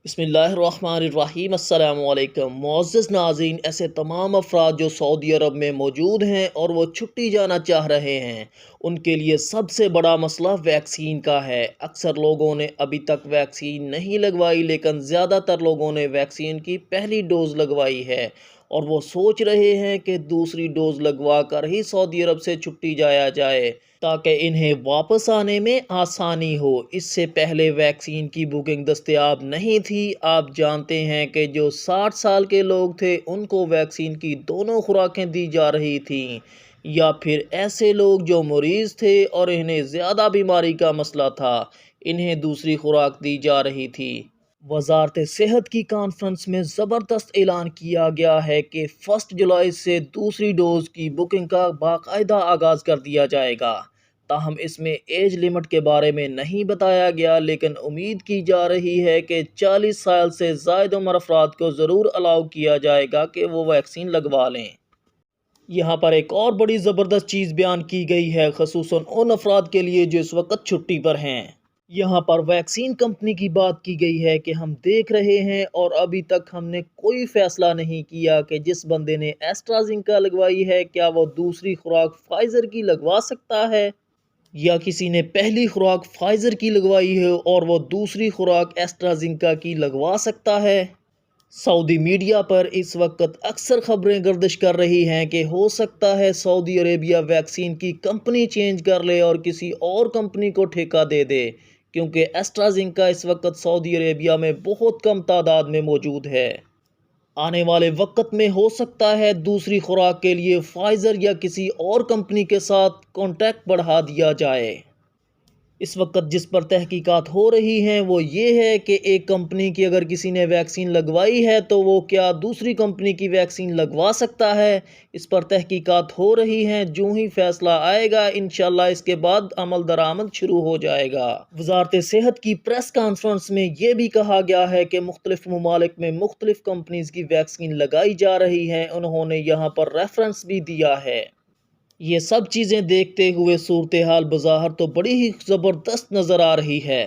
بسم اللہ الرحمن الرحیم۔ السلام علیکم معزز ناظرین، ایسے تمام افراد جو سعودی عرب میں موجود ہیں اور وہ چھٹی جانا چاہ رہے ہیں، ان کے لیے سب سے بڑا مسئلہ ویکسین کا ہے۔ اکثر لوگوں نے ابھی تک ویکسین نہیں لگوائی، لیکن زیادہ تر لوگوں نے ویکسین کی پہلی ڈوز لگوائی ہے اور وہ سوچ رہے ہیں کہ دوسری ڈوز لگوا کر ہی سعودی عرب سے چھٹی جایا جائے تاکہ انہیں واپس آنے میں آسانی ہو۔ اس سے پہلے ویکسین کی بکنگ دستیاب نہیں تھی۔ آپ جانتے ہیں کہ جو 60 سال کے لوگ تھے ان کو ویکسین کی دونوں خوراکیں دی جا رہی تھیں، یا پھر ایسے لوگ جو مریض تھے اور انہیں زیادہ بیماری کا مسئلہ تھا، انہیں دوسری خوراک دی جا رہی تھی۔ وزارت صحت کی کانفرنس میں زبردست اعلان کیا گیا ہے کہ 1 جولائی سے دوسری ڈوز کی بکنگ کا باقاعدہ آغاز کر دیا جائے گا۔ تاہم اس میں ایج لمٹ کے بارے میں نہیں بتایا گیا، لیکن امید کی جا رہی ہے کہ 40 سال سے زائد عمر افراد کو ضرور الاؤ کیا جائے گا کہ وہ ویکسین لگوا لیں۔ یہاں پر ایک اور بڑی زبردست چیز بیان کی گئی ہے، خصوصاً ان افراد کے لیے جو اس وقت چھٹی پر ہیں۔ یہاں پر ویکسین کمپنی کی بات کی گئی ہے کہ ہم دیکھ رہے ہیں اور ابھی تک ہم نے کوئی فیصلہ نہیں کیا کہ جس بندے نے ایسٹرازینکا لگوائی ہے کیا وہ دوسری خوراک فائزر کی لگوا سکتا ہے، یا کسی نے پہلی خوراک فائزر کی لگوائی ہے اور وہ دوسری خوراک ایسٹرازینکا کی لگوا سکتا ہے۔ سعودی میڈیا پر اس وقت اکثر خبریں گردش کر رہی ہیں کہ ہو سکتا ہے سعودی عربیہ ویکسین کی کمپنی چینج کر لے اور کسی اور کمپنی کو ٹھیکہ دے دے، کیونکہ ایسٹرازینکا اس وقت سعودی عربیہ میں بہت کم تعداد میں موجود ہے۔ آنے والے وقت میں ہو سکتا ہے دوسری خوراک کے لیے فائزر یا کسی اور کمپنی کے ساتھ کانٹیکٹ بڑھا دیا جائے۔ اس وقت جس پر تحقیقات ہو رہی ہیں وہ یہ ہے کہ ایک کمپنی کی اگر کسی نے ویکسین لگوائی ہے تو وہ کیا دوسری کمپنی کی ویکسین لگوا سکتا ہے۔ اس پر تحقیقات ہو رہی ہیں، جو ہی فیصلہ آئے گا انشاءاللہ اس کے بعد عمل درآمد شروع ہو جائے گا۔ وزارت صحت کی پریس کانفرنس میں یہ بھی کہا گیا ہے کہ مختلف ممالک میں مختلف کمپنیز کی ویکسین لگائی جا رہی ہیں۔ انہوں نے یہاں پر ریفرنس بھی دیا ہے۔ یہ سب چیزیں دیکھتے ہوئے صورتحال بظاہر تو بڑی ہی زبردست نظر آ رہی ہے۔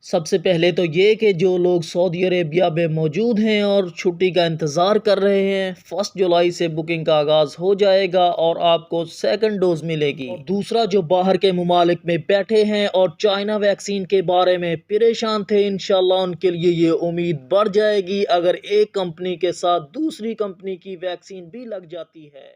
سب سے پہلے تو یہ کہ جو لوگ سعودی عربیہ میں موجود ہیں اور چھٹی کا انتظار کر رہے ہیں، 1 جولائی سے بکنگ کا آغاز ہو جائے گا اور آپ کو سیکنڈ ڈوز ملے گی۔ اور دوسرا، جو باہر کے ممالک میں بیٹھے ہیں اور چائنا ویکسین کے بارے میں پریشان تھے، انشاءاللہ ان کے لیے یہ امید بڑھ جائے گی اگر ایک کمپنی کے ساتھ دوسری کمپنی کی ویکسین بھی لگ جاتی ہے۔